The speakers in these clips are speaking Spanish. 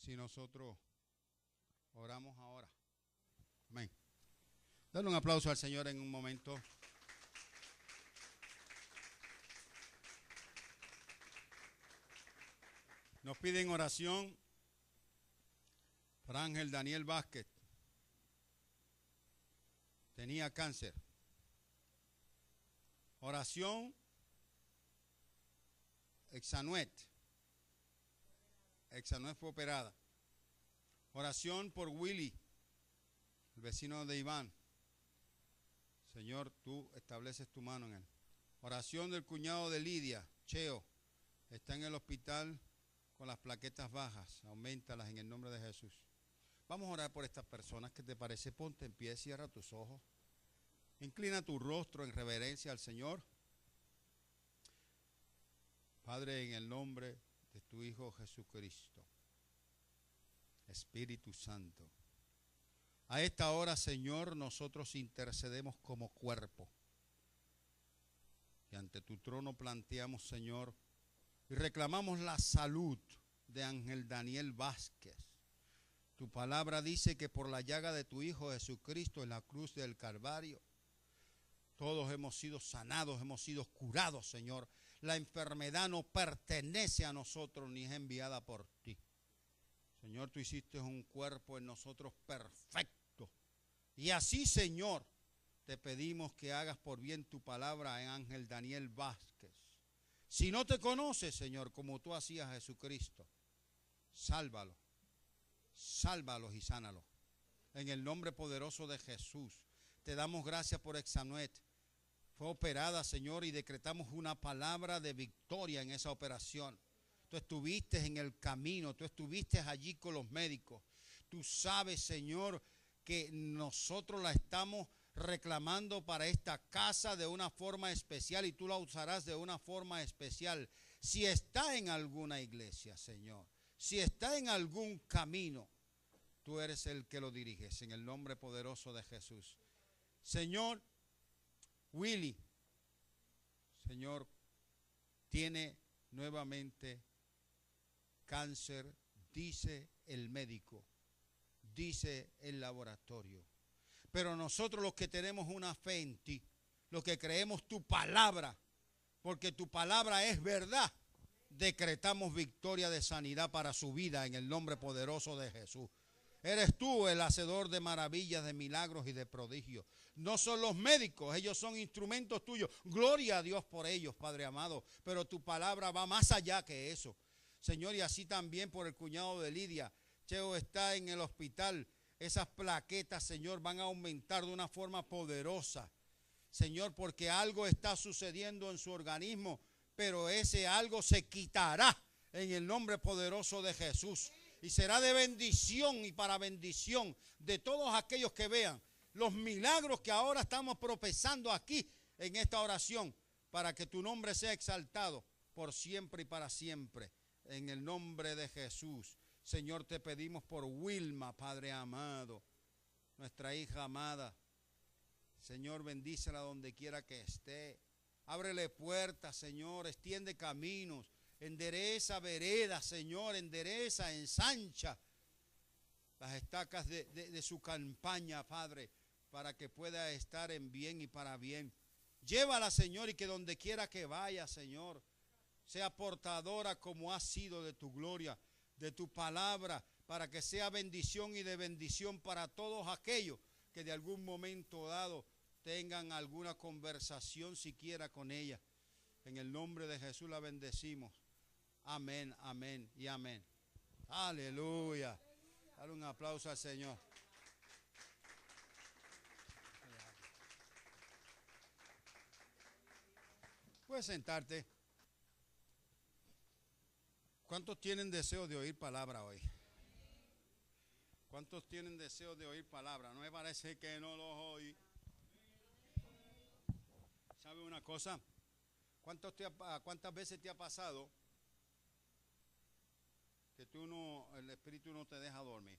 si nosotros oramos ahora? Amén. Dale un aplauso al Señor en un momento. Nos piden oración para Ángel Daniel Vázquez. Tenía cáncer. Oración Exanuet. Exanuet fue operada. Oración por Willy, el vecino de Iván. Señor, tú estableces tu mano en él. Oración del cuñado de Lidia, Cheo. Está en el hospital con las plaquetas bajas. Aumentalas en el nombre de Jesús. Vamos a orar por estas personas. ¿Qué te parece? Ponte en pie, cierra tus ojos. Inclina tu rostro en reverencia al Señor. Padre, en el nombre de tu Hijo Jesucristo, Espíritu Santo, a esta hora, Señor, nosotros intercedemos como cuerpo. Y ante tu trono planteamos, Señor, y reclamamos la salud de Ángel Daniel Vázquez. Tu palabra dice que por la llaga de tu Hijo Jesucristo en la cruz del Calvario, todos hemos sido sanados, hemos sido curados, Señor. La enfermedad no pertenece a nosotros ni es enviada por ti. Señor, tú hiciste un cuerpo en nosotros perfecto. Y así, Señor, te pedimos que hagas por bien tu palabra en Ángel Daniel Vázquez. Si no te conoces, Señor, como tú hacías a Jesucristo, sálvalo. Sálvalos y sánalos. En el nombre poderoso de Jesús, te damos gracias por Exanuet. Fue operada, Señor, y decretamos una palabra de victoria en esa operación. Tú estuviste en el camino, tú estuviste allí con los médicos. Tú sabes, Señor, que nosotros la estamos reclamando para esta casa de una forma especial y tú la usarás de una forma especial. Si está en alguna iglesia, Señor, si está en algún camino, tú eres el que lo diriges, en el nombre poderoso de Jesús. Señor, Willy, Señor, tiene nuevamente cáncer, dice el médico, dice el laboratorio. Pero nosotros los que tenemos una fe en ti, los que creemos tu palabra, porque tu palabra es verdad, decretamos victoria de sanidad para su vida en el nombre poderoso de Jesús. Eres tú el hacedor de maravillas, de milagros y de prodigios. No son los médicos, ellos son instrumentos tuyos. Gloria a Dios por ellos, Padre amado. Pero tu palabra va más allá que eso. Señor, y así también por el cuñado de Lidia. Cheo está en el hospital. Esas plaquetas, Señor, van a aumentar de una forma poderosa. Señor, porque algo está sucediendo en su organismo, pero ese algo se quitará en el nombre poderoso de Jesús. Y será de bendición y para bendición de todos aquellos que vean los milagros que ahora estamos profesando aquí en esta oración, para que tu nombre sea exaltado por siempre y para siempre. En el nombre de Jesús. Señor, te pedimos por Wilma, Padre amado, nuestra hija amada. Señor, bendícela donde quiera que esté. Ábrele puertas, Señor, extiende caminos. Endereza veredas, Señor, endereza, ensancha las estacas de su campaña, Padre, para que pueda estar en bien y para bien. Llévala, Señor, y que donde quiera que vaya, Señor, sea portadora como ha sido de tu gloria, de tu palabra, para que sea bendición y de bendición para todos aquellos que de algún momento dado tengan alguna conversación siquiera con ella. En el nombre de Jesús la bendecimos. Amén, amén y amén. Aleluya. Dale un aplauso al Señor. Puedes sentarte. ¿Cuántos tienen deseo de oír palabra hoy? ¿Cuántos tienen deseo de oír palabra? No me parece que no los oí. ¿Sabe una cosa? ¿Cuántas veces te ha pasado que el espíritu no te deja dormir?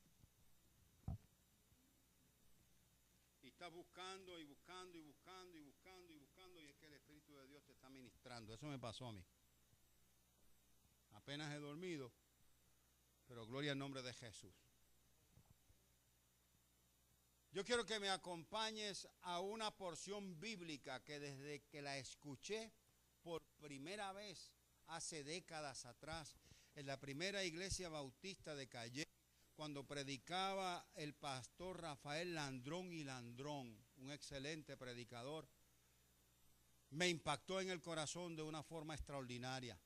Y estás buscando y buscando y buscando y buscando y buscando, y es que el Espíritu de Dios te está ministrando. Eso me pasó a mí. Apenas he dormido, Pero gloria al nombre de Jesús. Yo quiero que me acompañes a una porción bíblica que desde que la escuché por primera vez hace décadas atrás, en la primera iglesia bautista de Calle, cuando predicaba el pastor Rafael Landrón y Landrón, un excelente predicador, me impactó en el corazón de una forma extraordinaria.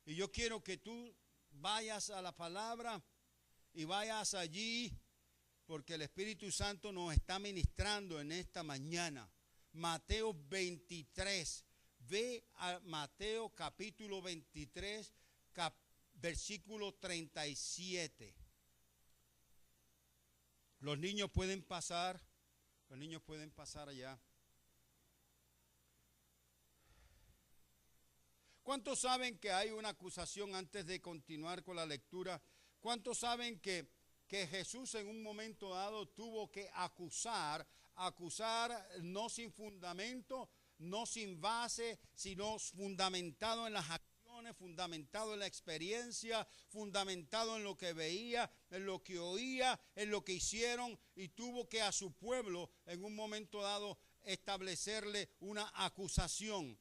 Y yo quiero que tú vayas a la palabra y vayas allí, porque el Espíritu Santo nos está ministrando en esta mañana. Mateo 23. Ve a Mateo capítulo 23, versículo 37. Los niños pueden pasar allá. ¿Cuántos saben que hay una acusación antes de continuar con la lectura? ¿Cuántos saben que Jesús en un momento dado tuvo que acusar no sin fundamento, no sin base, sino fundamentado en las acciones, fundamentado en la experiencia, fundamentado en lo que veía, en lo que oía, en lo que hicieron, y tuvo que a su pueblo en un momento dado establecerle una acusación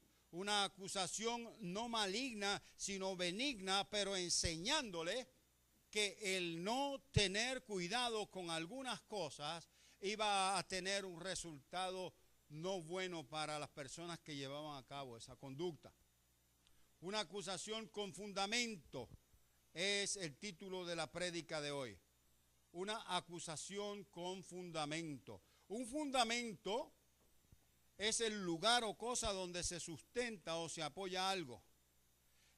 no maligna, sino benigna, pero enseñándole que el no tener cuidado con algunas cosas iba a tener un resultado no bueno para las personas que llevaban a cabo esa conducta. Una acusación con fundamento es el título de la prédica de hoy. Una acusación con fundamento. Un fundamento es el lugar o cosa donde se sustenta o se apoya algo.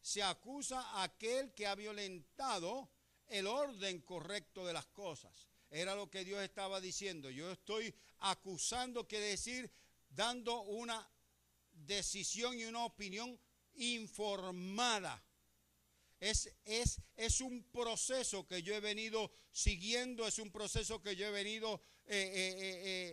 Se acusa a aquel que ha violentado el orden correcto de las cosas. Era lo que Dios estaba diciendo. Yo estoy acusando, quiere decir, dando una decisión y una opinión informada. Es un proceso que yo he venido siguiendo, es un proceso que yo he venido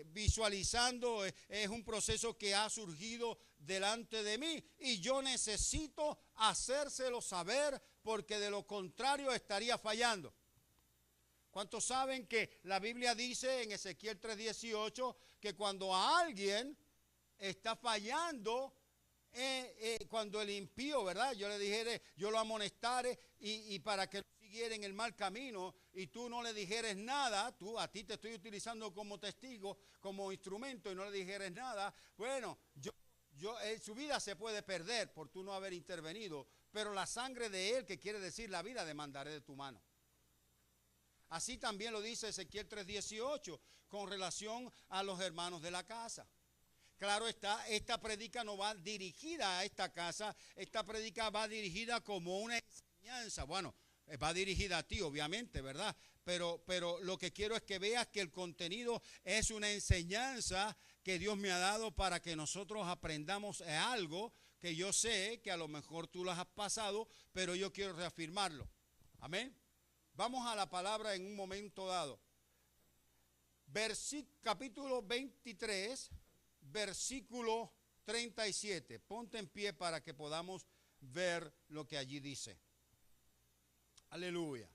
visualizando, es un proceso que ha surgido delante de mí y yo necesito hacérselo saber porque de lo contrario estaría fallando. ¿Cuántos saben que la Biblia dice en Ezequiel 3:18 que cuando a alguien está fallando, cuando el impío, ¿verdad? Yo le dijere, yo lo amonestare y para que siguiera en el mal camino y tú no le dijeres nada, a ti te estoy utilizando como testigo, como instrumento y no le dijeres nada, bueno, su vida se puede perder por tú no haber intervenido, pero la sangre de él, que quiere decir la vida, demandaré de tu mano. Así también lo dice Ezequiel 3:18 con relación a los hermanos de la casa. Claro está, esta prédica no va dirigida a esta casa, esta prédica va dirigida como una enseñanza. Bueno, va dirigida a ti, obviamente, ¿verdad? Pero lo que quiero es que veas que el contenido es una enseñanza que Dios me ha dado para que nosotros aprendamos algo que yo sé que a lo mejor tú las has pasado, pero yo quiero reafirmarlo. Amén. Vamos a la palabra en un momento dado. Capítulo 23. Versículo 37. Ponte en pie para que podamos ver lo que allí dice. Aleluya.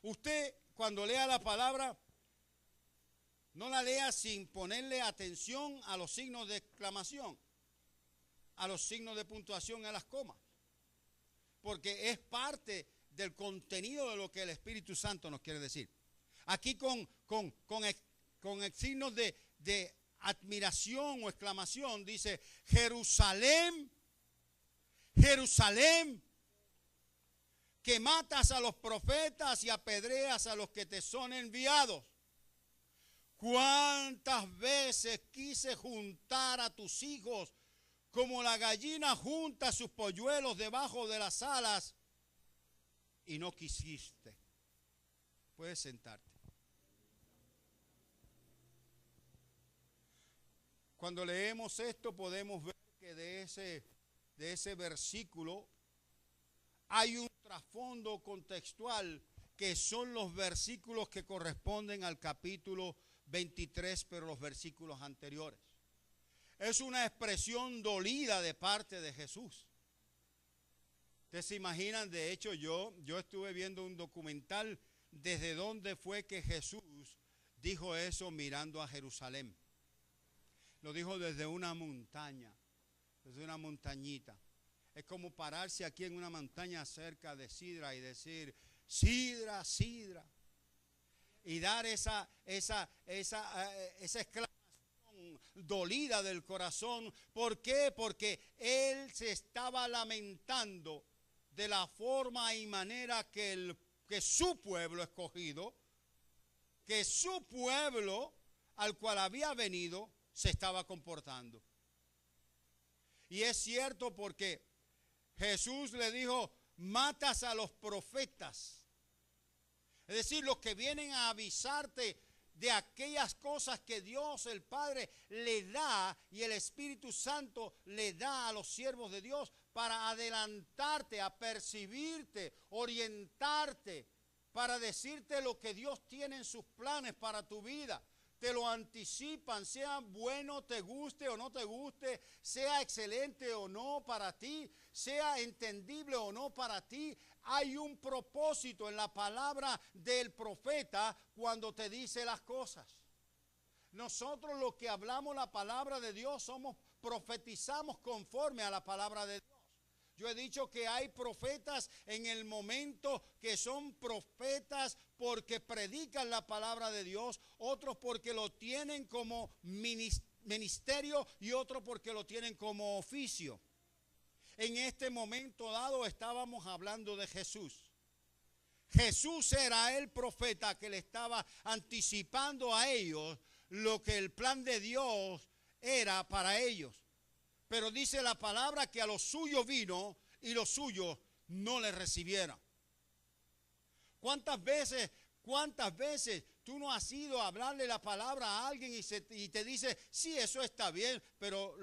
Usted cuando lea la palabra, no la lea sin ponerle atención a los signos de exclamación, a los signos de puntuación, a las comas. Porque es parte del contenido de lo que el Espíritu Santo nos quiere decir. Aquí con signos de admiración o exclamación dice: Jerusalén, Jerusalén, que matas a los profetas y apedreas a los que te son enviados. ¿Cuántas veces quise juntar a tus hijos como la gallina junta sus polluelos debajo de las alas y no quisiste? Puedes sentarte. Cuando leemos esto podemos ver que de ese versículo hay un trasfondo contextual que son los versículos que corresponden al capítulo 23, pero los versículos anteriores. es una expresión dolida de parte de Jesús. Ustedes se imaginan, de hecho yo estuve viendo un documental desde dónde fue que Jesús dijo eso mirando a Jerusalén. Lo dijo desde una montaña, desde una montañita. Es como pararse aquí en una montaña cerca de Sidra y decir, Sidra, Sidra. Y dar esa exclamación dolida del corazón. ¿Por qué? Porque él se estaba lamentando de la forma y manera que su pueblo escogido, que su pueblo al cual había venido, se estaba comportando. Y es cierto porque Jesús le dijo, matas a los profetas. Es decir, los que vienen a avisarte de aquellas cosas que Dios el Padre le da y el Espíritu Santo le da a los siervos de Dios para adelantarte, a percibirte, orientarte, para decirte lo que Dios tiene en sus planes para tu vida. Te lo anticipan, sea bueno, te guste o no te guste, sea excelente o no para ti, sea entendible o no para ti. Hay un propósito en la palabra del profeta cuando te dice las cosas. Nosotros los que hablamos la palabra de Dios profetizamos conforme a la palabra de Dios. Yo he dicho que hay profetas en el momento que son profetas porque predican la palabra de Dios, otros porque lo tienen como ministerio y otros porque lo tienen como oficio. En este momento dado estábamos hablando de Jesús. Jesús era el profeta que le estaba anticipando a ellos lo que el plan de Dios era para ellos. Pero dice la palabra que a los suyos vino y los suyos no le recibieron. ¿Cuántas veces tú no has ido a hablarle la palabra a alguien y te dice, sí, eso está bien, pero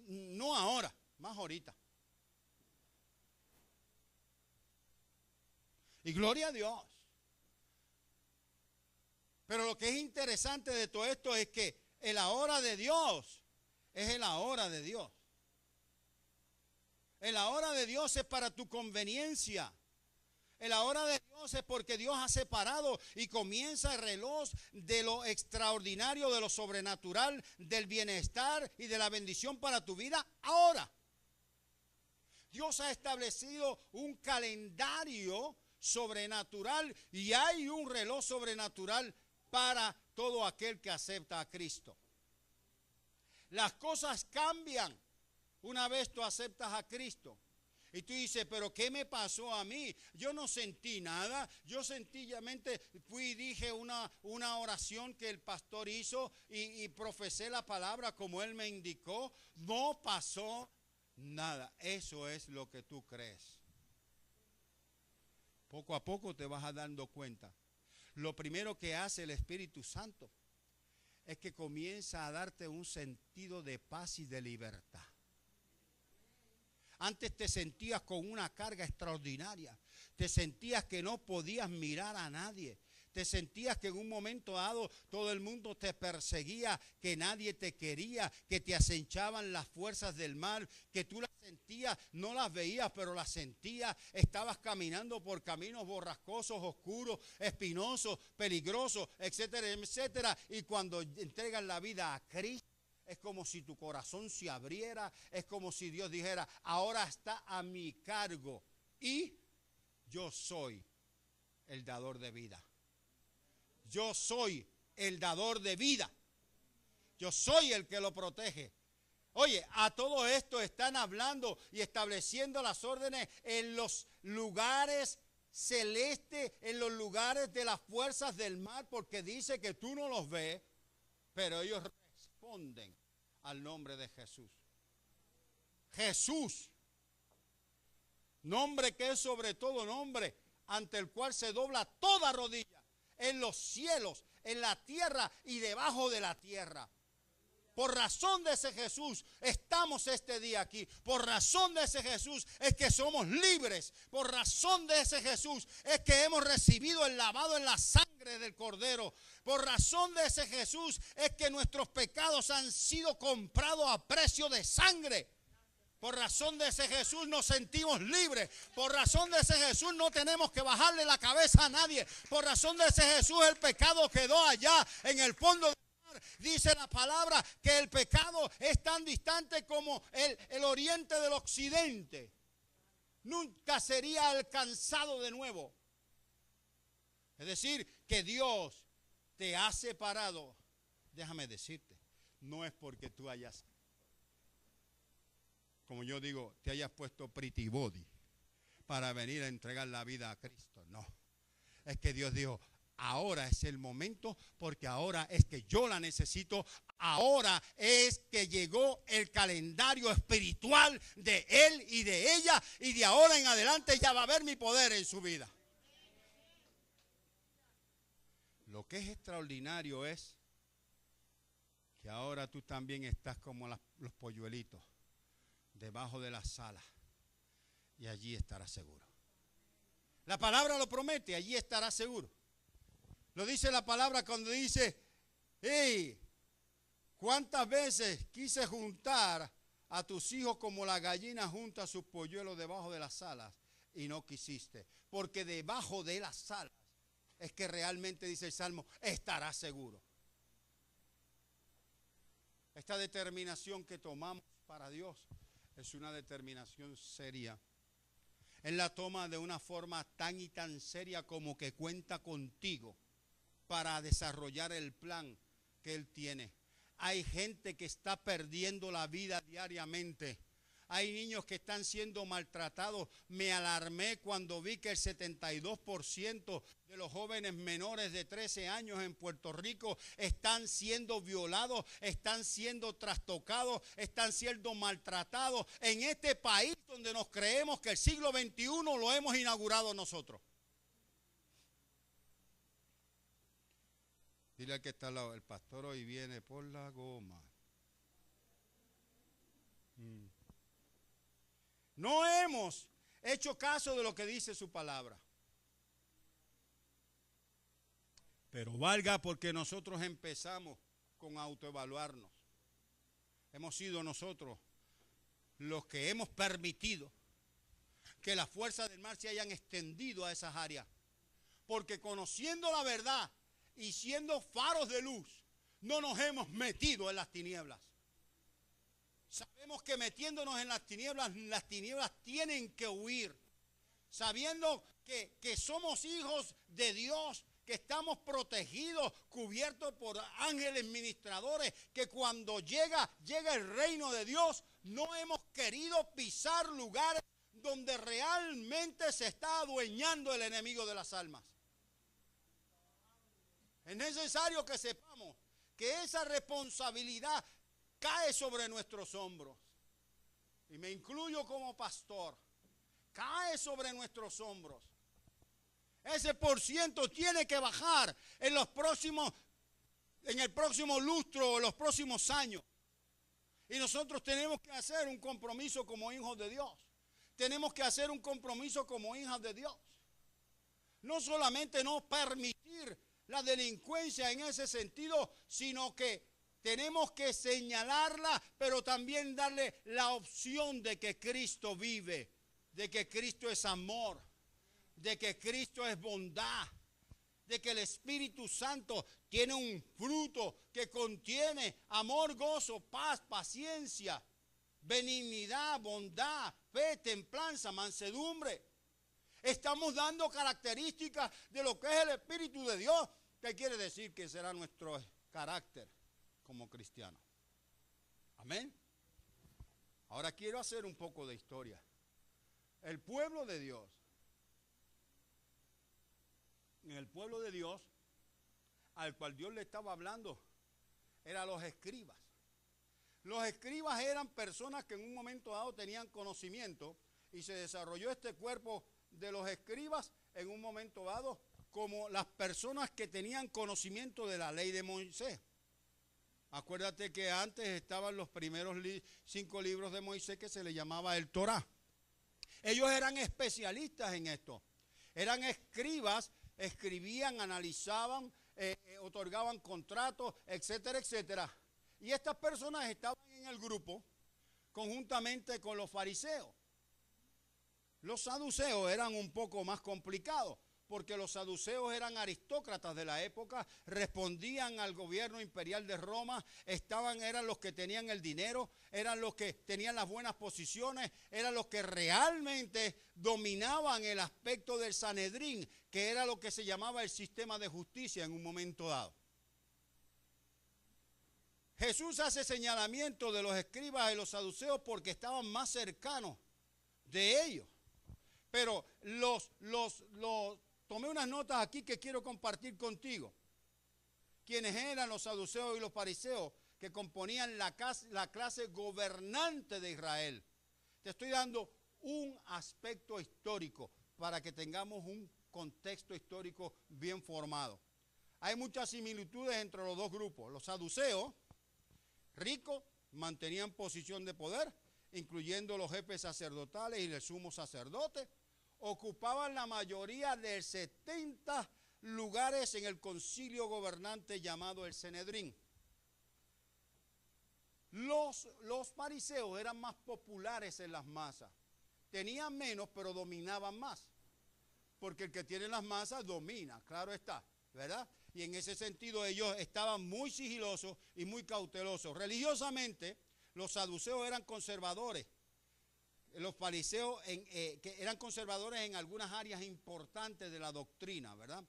no ahora, más ahorita? Y gloria a Dios. Pero lo que es interesante de todo esto es que el ahora de Dios es el ahora de Dios. El ahora de Dios es para tu conveniencia. El ahora de Dios es porque Dios ha separado y comienza el reloj de lo extraordinario, de lo sobrenatural, del bienestar y de la bendición para tu vida ahora. Dios ha establecido un calendario sobrenatural y hay un reloj sobrenatural para todo aquel que acepta a Cristo. Las cosas cambian una vez tú aceptas a Cristo. Y tú dices, pero ¿qué me pasó a mí? Yo no sentí nada. Yo sencillamente fui y dije una oración que el pastor hizo y profesé la palabra como él me indicó. No pasó nada. Eso es lo que tú crees. Poco a poco te vas dando cuenta. Lo primero que hace el Espíritu Santo es que comienza a darte un sentido de paz y de libertad. Antes te sentías con una carga extraordinaria. Te sentías que no podías mirar a nadie. Te sentías que en un momento dado todo el mundo te perseguía, que nadie te quería, que te acechaban las fuerzas del mal, que tú las sentías, no las veías, pero las sentías. Estabas caminando por caminos borrascosos, oscuros, espinosos, peligrosos, etcétera, etcétera. Y cuando entregas la vida a Cristo, es como si tu corazón se abriera, es como si Dios dijera, ahora está a mi cargo y yo soy el dador de vida. Yo soy el dador de vida. Yo soy el que lo protege. Oye, a todo esto están hablando y estableciendo las órdenes en los lugares celestes, en los lugares de las fuerzas del mal, porque dice que tú no los ves, pero ellos responden al nombre de Jesús. Jesús, nombre que es sobre todo nombre, ante el cual se dobla toda rodilla, en los cielos, en la tierra y debajo de la tierra. Por razón de ese Jesús estamos este día aquí. Por razón de ese Jesús es que somos libres. Por razón de ese Jesús es que hemos recibido el lavado en la sangre del Cordero. Por razón de ese Jesús es que nuestros pecados han sido comprados a precio de sangre. Por razón de ese Jesús nos sentimos libres. Por razón de ese Jesús no tenemos que bajarle la cabeza a nadie. Por razón de ese Jesús el pecado quedó allá en el fondo del mar. Dice la palabra que el pecado es tan distante como el oriente del occidente. Nunca sería alcanzado de nuevo. Es decir, que Dios te ha separado. Déjame decirte, no es porque tú hayas, como yo digo, te hayas puesto pretty body para venir a entregar la vida a Cristo. No, es que Dios dijo, ahora es el momento, porque ahora es que yo la necesito. Ahora es que llegó el calendario espiritual de él y de ella, y de ahora en adelante ya va a haber mi poder en su vida. Lo que es extraordinario es que ahora tú también estás como los polluelitos debajo de la sala, y allí estarás seguro. La palabra lo promete, allí estarás seguro. Lo dice la palabra cuando dice, hey, ¿cuántas veces quise juntar a tus hijos como la gallina junta sus polluelos debajo de las alas y no quisiste? Porque debajo de las alas es que realmente, dice el Salmo, estarás seguro. Esta determinación que tomamos para Dios es una determinación seria. Él la toma de una forma tan y tan seria como que cuenta contigo para desarrollar el plan que Él tiene. Hay gente que está perdiendo la vida diariamente. Hay niños que están siendo maltratados. Me alarmé cuando vi que el 72% de los jóvenes menores de 13 años en Puerto Rico están siendo violados, están siendo trastocados, están siendo maltratados en este país donde nos creemos que el siglo XXI lo hemos inaugurado nosotros. Dile al que está al lado, el pastor hoy viene por la goma. No hemos hecho caso de lo que dice su palabra. Pero valga porque nosotros empezamos con autoevaluarnos. Hemos sido nosotros los que hemos permitido que las fuerzas del mal se hayan extendido a esas áreas. Porque conociendo la verdad y siendo faros de luz, no nos hemos metido en las tinieblas. Sabemos que metiéndonos en las tinieblas tienen que huir. Sabiendo que somos hijos de Dios, que estamos protegidos, cubiertos por ángeles ministradores, que cuando llega el reino de Dios, no hemos querido pisar lugares donde realmente se está adueñando el enemigo de las almas. Es necesario que sepamos que esa responsabilidad cae sobre nuestros hombros. Y me incluyo como pastor. Cae sobre nuestros hombros. Ese % tiene que bajar en el próximo lustro o en los próximos años. Y nosotros tenemos que hacer un compromiso como hijos de Dios. Tenemos que hacer un compromiso como hijas de Dios. No solamente no permitir la delincuencia en ese sentido, sino que tenemos que señalarla, pero también darle la opción de que Cristo vive, de que Cristo es amor, de que Cristo es bondad, de que el Espíritu Santo tiene un fruto que contiene amor, gozo, paz, paciencia, benignidad, bondad, fe, templanza, mansedumbre. Estamos dando características de lo que es el Espíritu de Dios. ¿Qué quiere decir que será nuestro carácter como cristiano? Amén. Ahora quiero hacer un poco de historia. El pueblo de Dios, en el pueblo de Dios, al cual Dios le estaba hablando, eran los escribas. Los escribas eran personas que en un momento dado tenían conocimiento, y se desarrolló este cuerpo de los escribas en un momento dado como las personas que tenían conocimiento de la ley de Moisés. Acuérdate que antes estaban los primeros 5 libros de Moisés que se le llamaba el Torá. Ellos eran especialistas en esto. Eran escribas, escribían, analizaban, otorgaban contratos, etcétera, etcétera. Y estas personas estaban en el grupo conjuntamente con los fariseos. Los saduceos eran un poco más complicados, porque los saduceos eran aristócratas de la época, respondían al gobierno imperial de Roma, eran los que tenían el dinero, eran los que tenían las buenas posiciones, eran los que realmente dominaban el aspecto del Sanedrín, que era lo que se llamaba el sistema de justicia en un momento dado. Jesús hace señalamiento de los escribas y los saduceos porque estaban más cercanos de ellos. Pero tomé unas notas aquí que quiero compartir contigo. Quienes eran los saduceos y los fariseos que componían la clase gobernante de Israel. Te estoy dando un aspecto histórico para que tengamos un contexto histórico bien formado. Hay muchas similitudes entre los dos grupos. Los saduceos, ricos, mantenían posición de poder, incluyendo los jefes sacerdotales y el sumo sacerdote. Ocupaban la mayoría de 70 lugares en el concilio gobernante llamado el Sanedrín. Los fariseos eran más populares en las masas. Tenían menos, pero dominaban más. Porque el que tiene las masas domina, claro está, ¿verdad? Y en ese sentido ellos estaban muy sigilosos y muy cautelosos. Religiosamente, los saduceos eran conservadores. Los fariseos que eran conservadores en algunas áreas importantes de la doctrina, ¿verdad?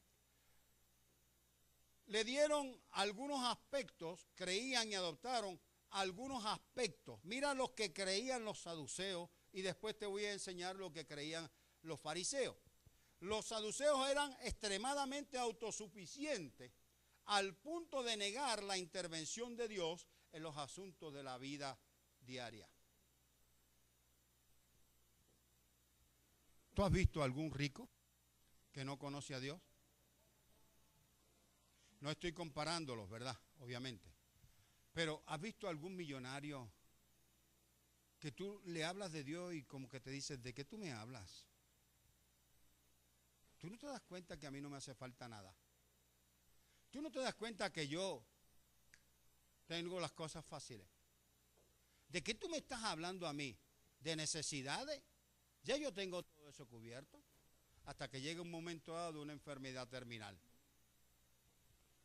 Le dieron algunos aspectos, creían y adoptaron algunos aspectos. Mira los que creían los saduceos y después te voy a enseñar lo que creían los fariseos. Los saduceos eran extremadamente autosuficientes al punto de negar la intervención de Dios en los asuntos de la vida diaria. ¿Tú has visto algún rico que no conoce a Dios? No estoy comparándolos, ¿verdad? Obviamente. Pero ¿has visto algún millonario que tú le hablas de Dios y como que te dice, ¿de qué tú me hablas? ¿Tú no te das cuenta que a mí no me hace falta nada? ¿Tú no te das cuenta que yo tengo las cosas fáciles? ¿De qué tú me estás hablando a mí? ¿De necesidades? Ya yo tengo todo eso cubierto. Hasta que llegue un momento dado de una enfermedad terminal.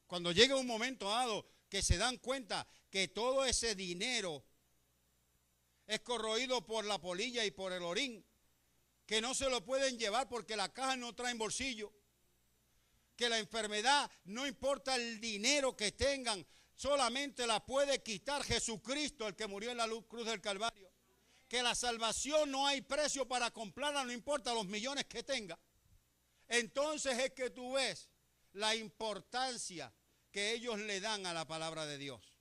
Cuando llegue un momento dado que se dan cuenta que todo ese dinero es corroído por la polilla y por el orín, que no se lo pueden llevar porque la caja no trae bolsillo, que la enfermedad, no importa el dinero que tengan, solamente la puede quitar Jesucristo, el que murió en la cruz del Calvario. Que la salvación no hay precio para comprarla, no importa los millones que tenga. Entonces es que tú ves la importancia que ellos le dan a la palabra de Dios.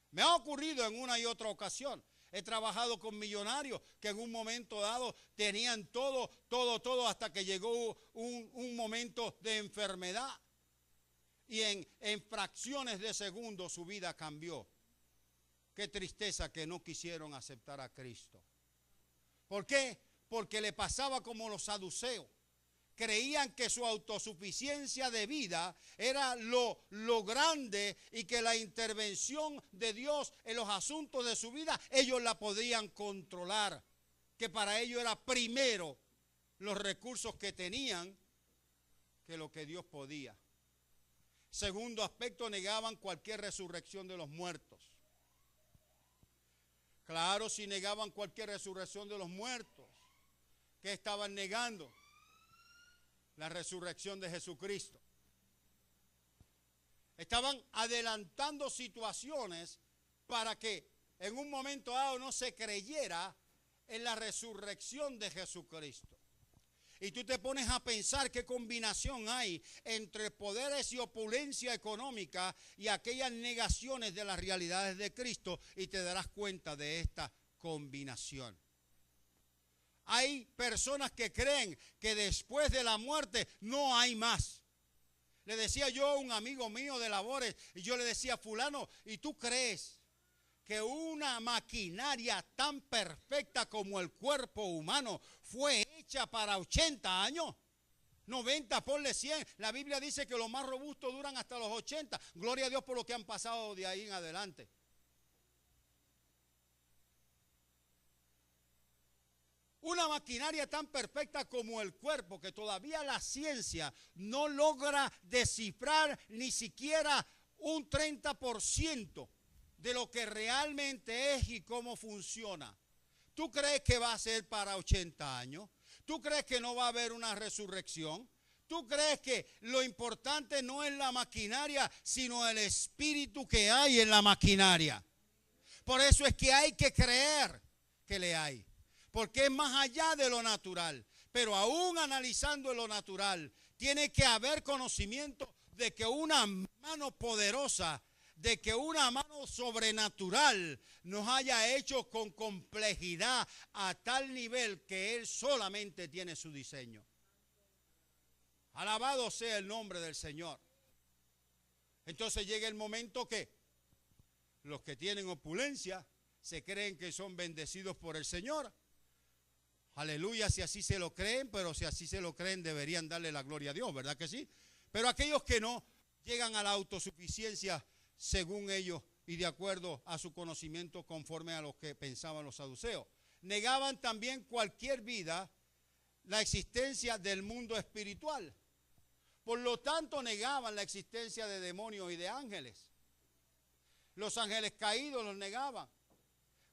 Me ha ocurrido en una y otra ocasión. He trabajado con millonarios que en un momento dado tenían todo, hasta que llegó un momento de enfermedad. Y en fracciones de segundo su vida cambió. Qué tristeza que no quisieron aceptar a Cristo. ¿Por qué? Porque le pasaba como los saduceos. Creían que su autosuficiencia de vida era lo grande y que la intervención de Dios en los asuntos de su vida, ellos la podían controlar. Que para ellos era primero los recursos que tenían que lo que Dios podía. Segundo aspecto, negaban cualquier resurrección de los muertos. Claro, si negaban cualquier resurrección de los muertos, ¿qué estaban negando? La resurrección de Jesucristo. Estaban adelantando situaciones para que en un momento dado no se creyera en la resurrección de Jesucristo. Y tú te pones a pensar qué combinación hay entre poderes y opulencia económica y aquellas negaciones de las realidades de Cristo y te darás cuenta de esta combinación. Hay personas que creen que después de la muerte no hay más. Le decía yo a un amigo mío de labores, y yo le decía, fulano, ¿y tú crees que una maquinaria tan perfecta como el cuerpo humano fue hecha para 80 años? 90, ponle 100. La Biblia dice que los más robustos duran hasta los 80. Gloria a Dios por lo que han pasado de ahí en adelante. Una maquinaria tan perfecta como el cuerpo, que todavía la ciencia no logra descifrar ni siquiera un 30% de lo que realmente es y cómo funciona. ¿Tú crees que va a ser para 80 años? ¿Tú crees que no va a haber una resurrección? ¿Tú crees que lo importante no es la maquinaria, sino el espíritu que hay en la maquinaria? Por eso es que hay que creer que le hay, porque es más allá de lo natural. Pero aún analizando lo natural, tiene que haber conocimiento de que una mano poderosa, de que una mano sobrenatural nos haya hecho con complejidad a tal nivel que Él solamente tiene su diseño. Alabado sea el nombre del Señor. Entonces llega el momento que los que tienen opulencia se creen que son bendecidos por el Señor. Aleluya, si así se lo creen, pero si así se lo creen deberían darle la gloria a Dios, ¿verdad que sí? Pero aquellos que no llegan a la autosuficiencia según ellos y de acuerdo a su conocimiento conforme a lo que pensaban los saduceos. Negaban también cualquier vida, la existencia del mundo espiritual. Por lo tanto, negaban la existencia de demonios y de ángeles. Los ángeles caídos los negaban,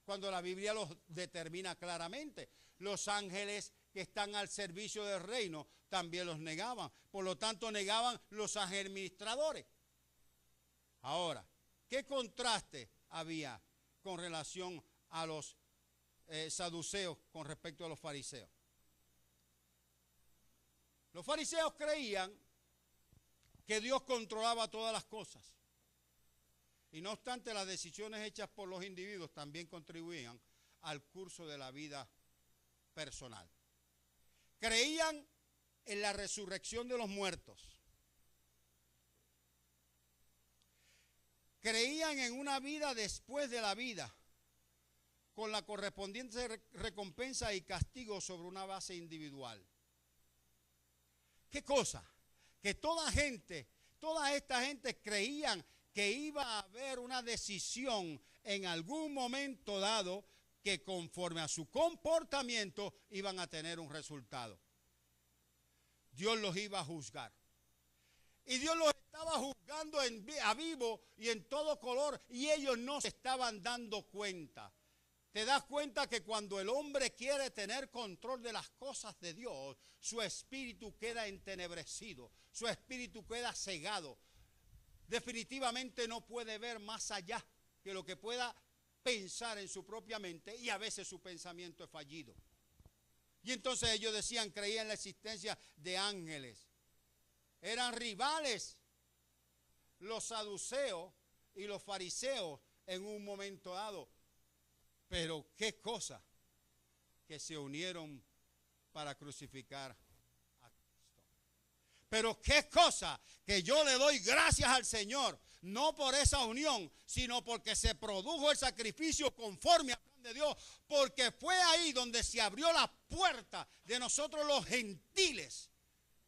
cuando la Biblia los determina claramente. Los ángeles que están al servicio del reino también los negaban. Por lo tanto, negaban los administradores. Ahora, ¿qué contraste había con relación a los saduceos con respecto a los fariseos? Los fariseos creían que Dios controlaba todas las cosas. Y no obstante, las decisiones hechas por los individuos también contribuían al curso de la vida personal. Creían en la resurrección de los muertos. Creían en una vida después de la vida, con la correspondiente recompensa y castigo sobre una base individual. ¿Qué cosa? Que toda esta gente creían que iba a haber una decisión en algún momento dado que conforme a su comportamiento iban a tener un resultado. Dios los iba a juzgar. Y Dios los estaba juzgando a vivo y en todo color, y ellos no se estaban dando cuenta. Te das cuenta que cuando el hombre quiere tener control de las cosas de Dios, su espíritu queda entenebrecido, su espíritu queda cegado. Definitivamente no puede ver más allá que lo que pueda pensar en su propia mente, y a veces su pensamiento es fallido. Y entonces ellos decían, creían en la existencia de ángeles. Eran rivales los saduceos y los fariseos en un momento dado. Pero qué cosa que se unieron para crucificar a Cristo. Pero qué cosa que yo le doy gracias al Señor, no por esa unión, sino porque se produjo el sacrificio conforme al plan de Dios, porque fue ahí donde se abrió la puerta de nosotros los gentiles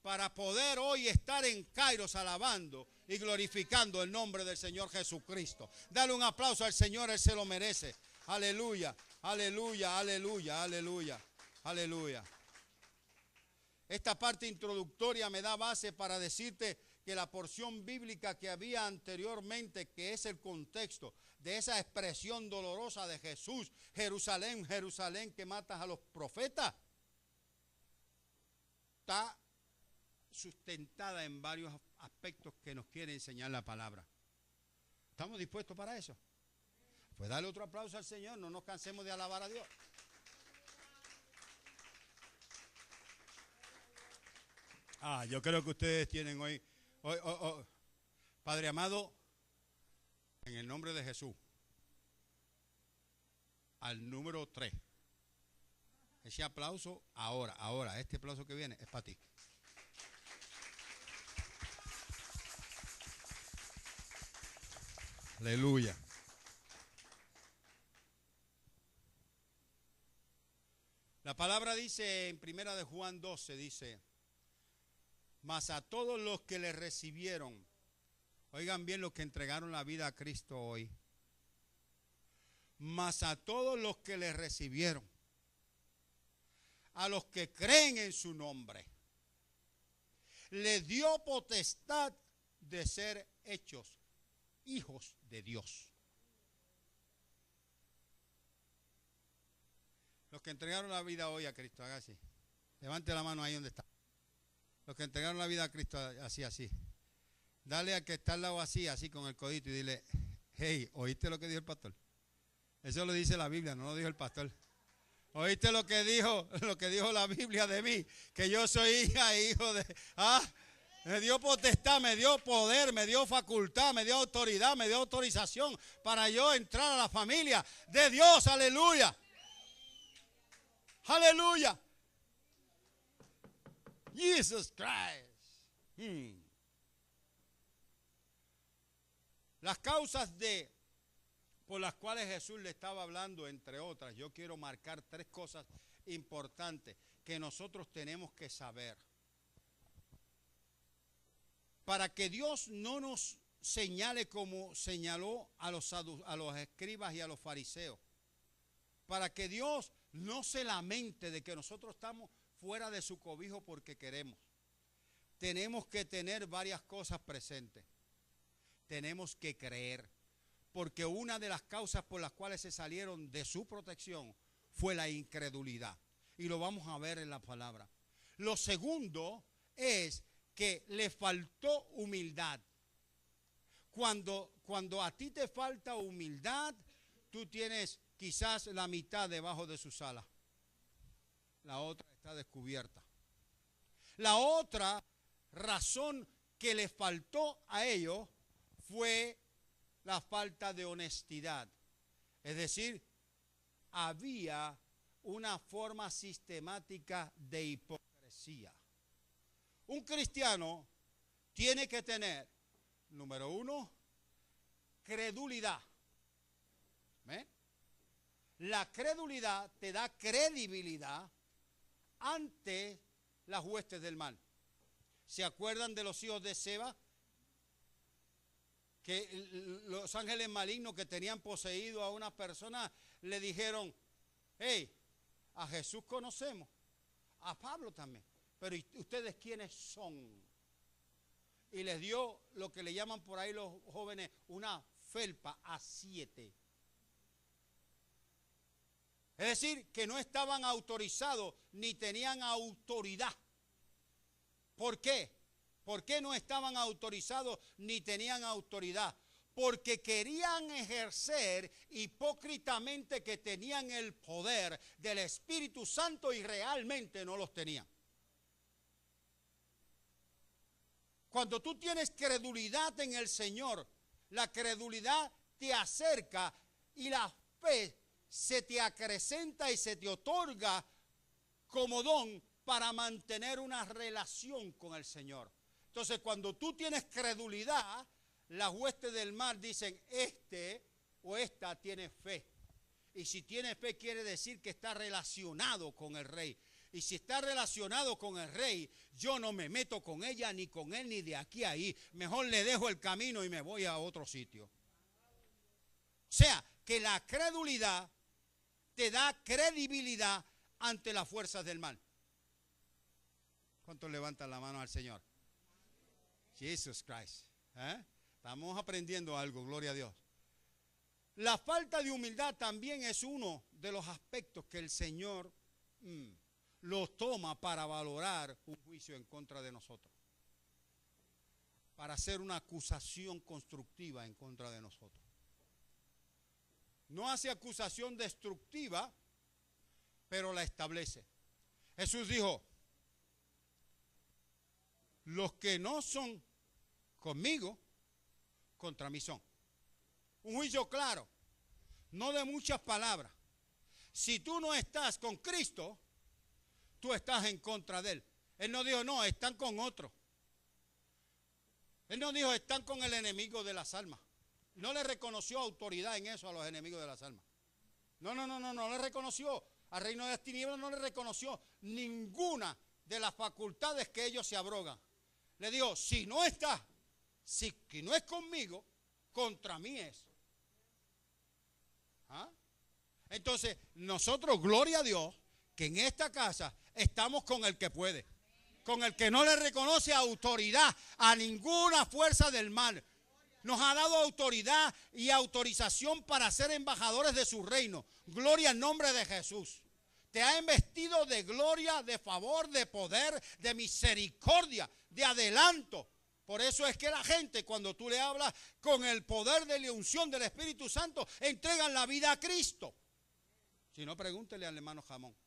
para poder hoy estar en Kairos alabando y glorificando el nombre del Señor Jesucristo. Dale un aplauso al Señor, Él se lo merece. Aleluya, aleluya, aleluya, aleluya, aleluya. Esta parte introductoria me da base para decirte que la porción bíblica que había anteriormente, que es el contexto de esa expresión dolorosa de Jesús, Jerusalén, Jerusalén, que matas a los profetas, está sustentada en varios aspectos que nos quiere enseñar la palabra. ¿Estamos dispuestos para eso? Pues dale otro aplauso al Señor, no nos cansemos de alabar a Dios. Yo creo que ustedes tienen hoy, Padre amado, en el nombre de Jesús, al número 3. Ese aplauso ahora, este aplauso que viene es para ti. Aleluya. La palabra dice en primera de Juan 12, dice, mas a todos los que le recibieron, oigan bien, los que entregaron la vida a Cristo hoy, mas a todos los que le recibieron, a los que creen en su nombre, le dio potestad de ser hechos hijos de Dios. Los que entregaron la vida hoy a Cristo, haga así. Levante la mano ahí donde está. Los que entregaron la vida a Cristo, así. Dale al que está al lado así con el codito y dile, hey, ¿oíste lo que dijo el pastor? Eso lo dice la Biblia, no lo dijo el pastor. ¿Oíste lo que dijo la Biblia de mí? Que yo soy hija e hijo de... Me dio potestad, me dio poder, me dio facultad, me dio autoridad, me dio autorización para yo entrar a la familia de Dios. Aleluya. Aleluya. Jesus Christ. Las causas por las cuales Jesús le estaba hablando, entre otras, yo quiero marcar 3 cosas importantes que nosotros tenemos que saber. Para que Dios no nos señale como señaló a los escribas y a los fariseos. Para que Dios no se lamente de que nosotros estamos fuera de su cobijo porque queremos. Tenemos que tener varias cosas presentes. Tenemos que creer. Porque una de las causas por las cuales se salieron de su protección fue la incredulidad. Y lo vamos a ver en la palabra. Lo segundo es que le faltó humildad. Cuando a ti te falta humildad, tú tienes quizás la mitad debajo de sus alas. La otra está descubierta. La otra razón que le faltó a ellos fue la falta de honestidad. Es decir, había una forma sistemática de hipocresía. Un cristiano tiene que tener, número 1, credulidad. ¿Ven? La credulidad te da credibilidad ante las huestes del mal. ¿Se acuerdan de los hijos de Seba? Que los ángeles malignos que tenían poseído a una persona le dijeron, hey, a Jesús conocemos, a Pablo también, pero ¿ustedes quiénes son? Y les dio lo que le llaman por ahí los jóvenes una felpa a 7. Es decir, que no estaban autorizados ni tenían autoridad. ¿Por qué? ¿Por qué no estaban autorizados ni tenían autoridad? Porque querían ejercer hipócritamente que tenían el poder del Espíritu Santo y realmente no los tenían. Cuando tú tienes credulidad en el Señor, la credulidad te acerca y la fe se te acrecenta y se te otorga como don para mantener una relación con el Señor. Entonces, cuando tú tienes credulidad, las huestes del mal dicen, este o esta tiene fe. Y si tiene fe quiere decir que está relacionado con el rey. Y si está relacionado con el rey, yo no me meto con ella, ni con él, ni de aquí a ahí. Mejor le dejo el camino y me voy a otro sitio. O sea, que la credulidad te da credibilidad ante las fuerzas del mal. ¿Cuántos levantan la mano al Señor? Jesus Christ. Estamos aprendiendo algo, gloria a Dios. La falta de humildad también es uno de los aspectos que el Señor lo toma para valorar un juicio en contra de nosotros. Para hacer una acusación constructiva en contra de nosotros. No hace acusación destructiva, pero la establece. Jesús dijo, los que no son conmigo, contra mí son. Un juicio claro, no de muchas palabras. Si tú no estás con Cristo, tú estás en contra de Él. Él no dijo, no, están con otro. Él no dijo, están con el enemigo de las almas. No le reconoció autoridad en eso a los enemigos de las almas. No le reconoció. Al reino de las tinieblas no le reconoció ninguna de las facultades que ellos se abrogan. Le dijo, si no está, si que no es conmigo, contra mí es. ¿Ah? Entonces, nosotros, gloria a Dios, que en esta casa estamos con el que puede, con el que no le reconoce autoridad a ninguna fuerza del mal. Nos ha dado autoridad y autorización para ser embajadores de su reino. Gloria al nombre de Jesús. Te ha investido de gloria, de favor, de poder, de misericordia, de adelanto. Por eso es que la gente, cuando tú le hablas con el poder de la unción del Espíritu Santo, entregan la vida a Cristo. Si no, pregúntele al hermano Jamón.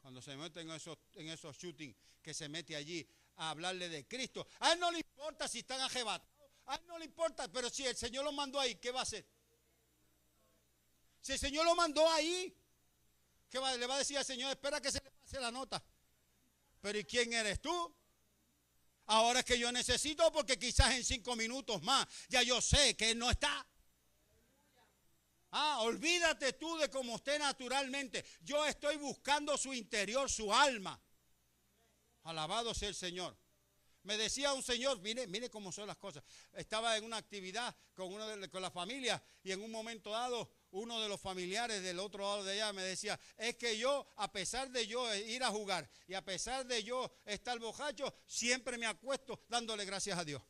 Cuando se mete en esos shootings, que se mete allí a hablarle de Cristo. A él no le importa si están arrebatados. A él no le importa, pero si el Señor lo mandó ahí, ¿qué va a hacer? Si el Señor lo mandó ahí, ¿qué va? Le va a decir al Señor, espera que se le pase la nota. Pero ¿y quién eres tú? Ahora es que yo necesito, porque quizás en 5 minutos más ya yo sé que Él no está. Olvídate tú de cómo esté naturalmente. Yo estoy buscando su interior, su alma. Alabado sea el Señor. Me decía un señor, mire cómo son las cosas. Estaba en una actividad con la familia y en un momento dado uno de los familiares del otro lado de allá me decía, es que yo, a pesar de yo ir a jugar y a pesar de yo estar borracho, siempre me acuesto dándole gracias a Dios.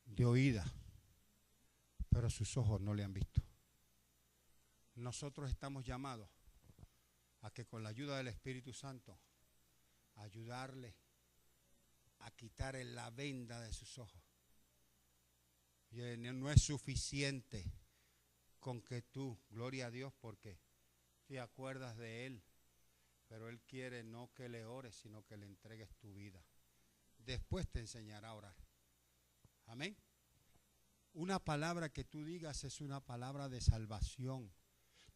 De oída, pero sus ojos no le han visto. Nosotros estamos llamados a que con la ayuda del Espíritu Santo, ayudarle a quitar la venda de sus ojos. Y no es suficiente con que tú, gloria a Dios, porque te acuerdas de Él, pero Él quiere no que le ores, sino que le entregues tu vida. Después te enseñará a orar. Amén. Una palabra que tú digas es una palabra de salvación.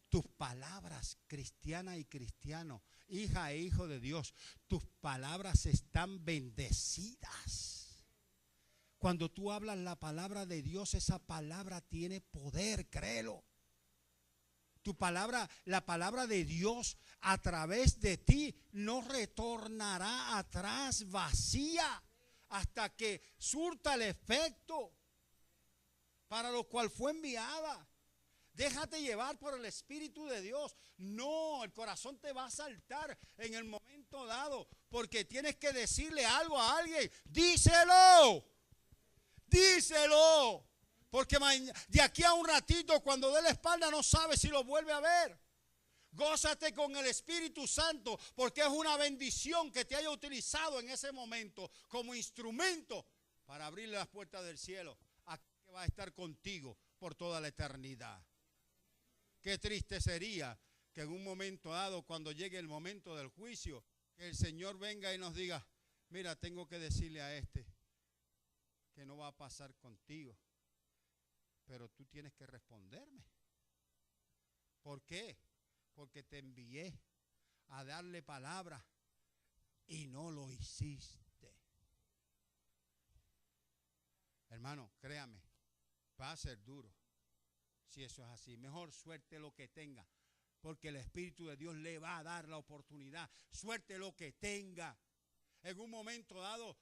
Tus palabras, cristiana y cristiano, hija e hijo de Dios, tus palabras están bendecidas. Cuando tú hablas la palabra de Dios, esa palabra tiene poder, créelo. Tu palabra, la palabra de Dios a través de ti no retornará atrás vacía hasta que surta el efecto para lo cual fue enviada. Déjate llevar por el Espíritu de Dios. No, el corazón te va a saltar en el momento dado, porque tienes que decirle algo a alguien. Díselo, díselo, porque de aquí a un ratito, cuando dé la espalda, no sabes si lo vuelve a ver. Gózate con el Espíritu Santo, porque es una bendición que te haya utilizado en ese momento como instrumento para abrirle las puertas del cielo. Va a estar contigo por toda la eternidad. Qué triste sería que en un momento dado, cuando llegue el momento del juicio, que el Señor venga y nos diga, mira, tengo que decirle a este que no va a pasar contigo, pero tú tienes que responderme. ¿Por qué? Porque te envié a darle palabra y no lo hiciste. Hermano, créame, va a ser duro si eso es así. Mejor suerte lo que tenga, porque el Espíritu de Dios le va a dar la oportunidad. Suerte lo que tenga. En un momento dado,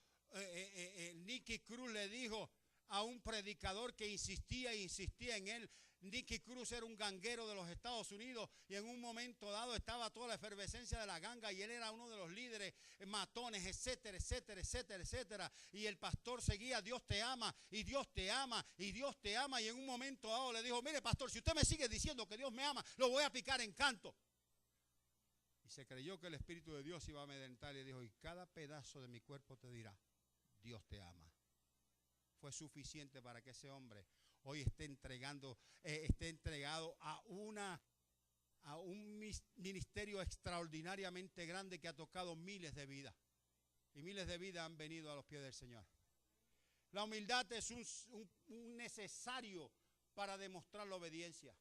Nicky Cruz le dijo a un predicador que insistía en él. Nicky Cruz era un ganguero de los Estados Unidos y en un momento dado estaba toda la efervescencia de la ganga y él era uno de los líderes, matones, etcétera, etcétera, etcétera, etcétera. Y el pastor seguía, Dios te ama, y Dios te ama, y Dios te ama. Y en un momento dado le dijo, mire pastor, si usted me sigue diciendo que Dios me ama, lo voy a picar en canto. Y se creyó que el Espíritu de Dios iba a amedrentar y dijo, y cada pedazo de mi cuerpo te dirá, Dios te ama. Fue suficiente para que ese hombre hoy esté entregado a un ministerio extraordinariamente grande que ha tocado miles de vidas. Y miles de vidas han venido a los pies del Señor. La humildad es un necesario para demostrar la obediencia.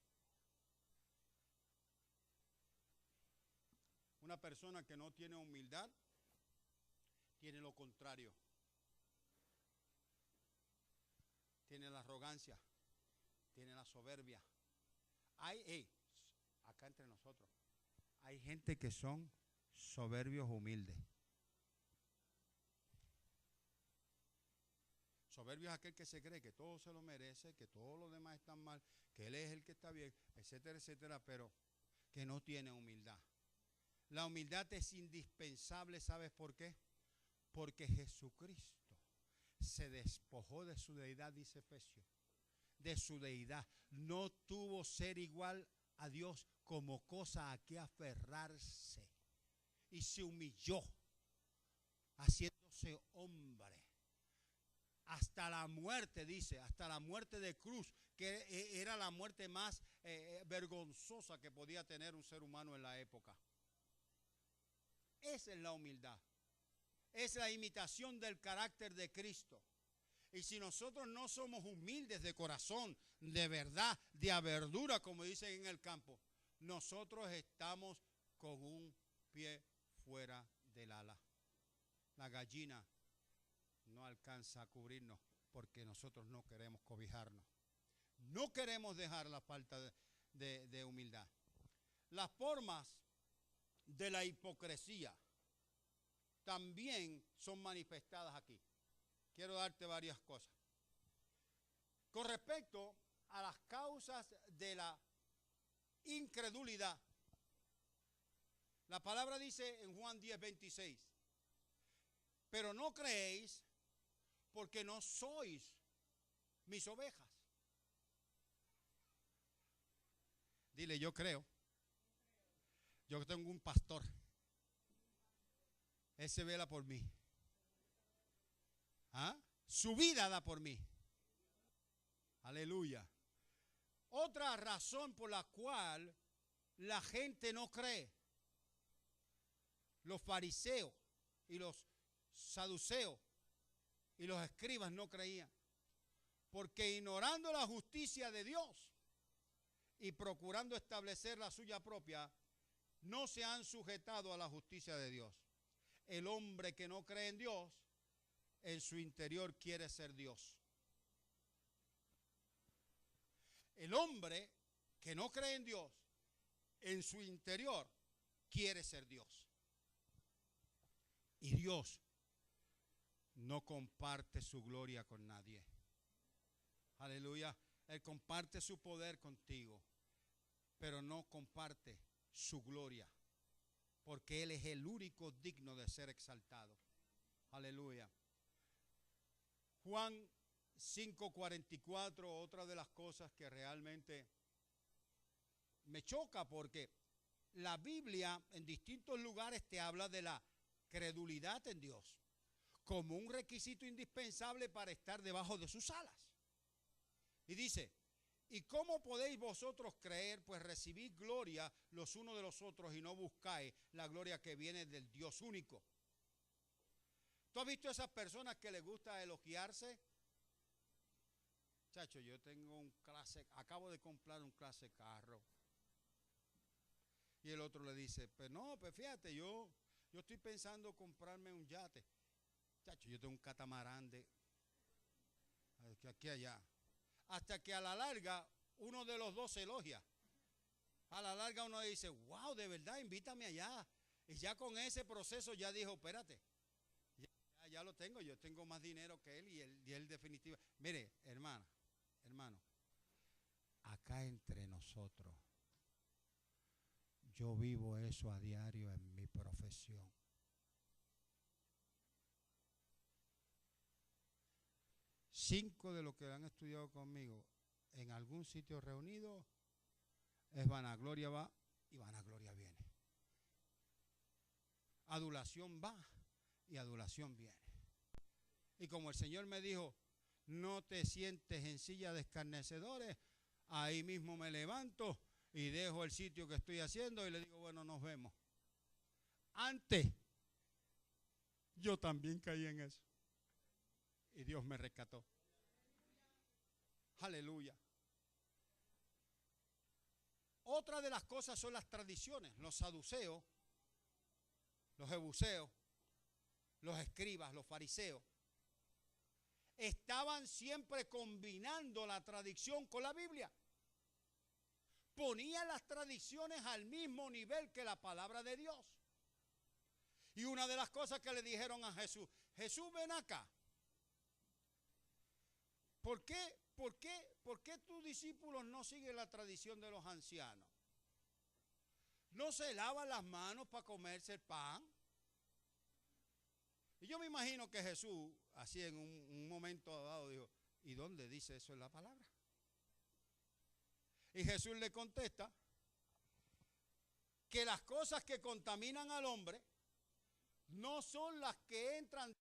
Una persona que no tiene humildad tiene lo contrario. Tiene la arrogancia, tiene la soberbia. Acá entre nosotros, hay gente que son soberbios humildes. Soberbio es aquel que se cree que todo se lo merece, que todos los demás están mal, que él es el que está bien, etcétera, etcétera, pero que no tiene humildad. La humildad es indispensable, ¿sabes por qué? Porque Jesucristo se despojó de su deidad, dice Efesios, de su deidad. No tuvo ser igual a Dios como cosa a que aferrarse. Y se humilló, haciéndose hombre. Hasta la muerte, dice, hasta la muerte de cruz, que era la muerte más vergonzosa que podía tener un ser humano en la época. Esa es la humildad. Es la imitación del carácter de Cristo. Y si nosotros no somos humildes de corazón, de verdad, de verdura, como dicen en el campo, nosotros estamos con un pie fuera del ala. La gallina no alcanza a cubrirnos porque nosotros no queremos cobijarnos. No queremos dejar la falta de humildad. Las formas de la hipocresía también son manifestadas aquí. Quiero darte varias cosas. Con respecto a las causas de la incredulidad, la palabra dice en Juan 10:26, pero no creéis porque no sois mis ovejas. Dile, yo creo. Yo tengo un pastor. Él se vela por mí. ¿Ah? Su vida da por mí. Aleluya. Otra razón por la cual la gente no cree. Los fariseos y los saduceos y los escribas no creían. Porque ignorando la justicia de Dios y procurando establecer la suya propia, no se han sujetado a la justicia de Dios. El hombre que no cree en Dios, en su interior quiere ser Dios. El hombre que no cree en Dios, en su interior quiere ser Dios. Y Dios no comparte su gloria con nadie. Aleluya. Él comparte su poder contigo, pero no comparte su gloria, porque Él es el único digno de ser exaltado. Aleluya. Juan 5:44, otra de las cosas que realmente me choca, porque la Biblia en distintos lugares te habla de la credulidad en Dios como un requisito indispensable para estar debajo de sus alas. Y dice, ¿y cómo podéis vosotros creer, pues recibid gloria los unos de los otros y no buscáis la gloria que viene del Dios único? ¿Tú has visto a esas personas que les gusta elogiarse? Chacho, yo tengo un clase, acabo de comprar un clase carro. Y el otro le dice, pues no, pues fíjate, yo estoy pensando comprarme un yate. Chacho, yo tengo un catamarán de aquí a allá. Hasta que a la larga uno de los dos se elogia. A la larga uno dice, wow, de verdad, invítame allá. Y ya con ese proceso ya dijo, espérate, ya lo tengo, yo tengo más dinero que él y él definitiva. Mire, hermano, acá entre nosotros, yo vivo eso a diario en mi profesión. Cinco de los que han estudiado conmigo en algún sitio reunido es vanagloria va y vanagloria viene. Adulación va y adulación viene. Y como el Señor me dijo, no te sientes en silla de escarnecedores, ahí mismo me levanto y dejo el sitio que estoy haciendo y le digo, bueno, nos vemos. Antes, yo también caí en eso. Y Dios me rescató. Aleluya. Otra de las cosas son las tradiciones. Los saduceos los jebuseos, los escribas, los fariseos, estaban siempre combinando la tradición con la Biblia. Ponían las tradiciones al mismo nivel que la palabra de Dios. Y una de las cosas que le dijeron a Jesús, Jesús, ven acá. ¿Por qué tus discípulos no siguen la tradición de los ancianos? ¿No se lavan las manos para comerse el pan? Y yo me imagino que Jesús, así en un momento dado, dijo, ¿y dónde dice eso en la palabra? Y Jesús le contesta que las cosas que contaminan al hombre no son las que entran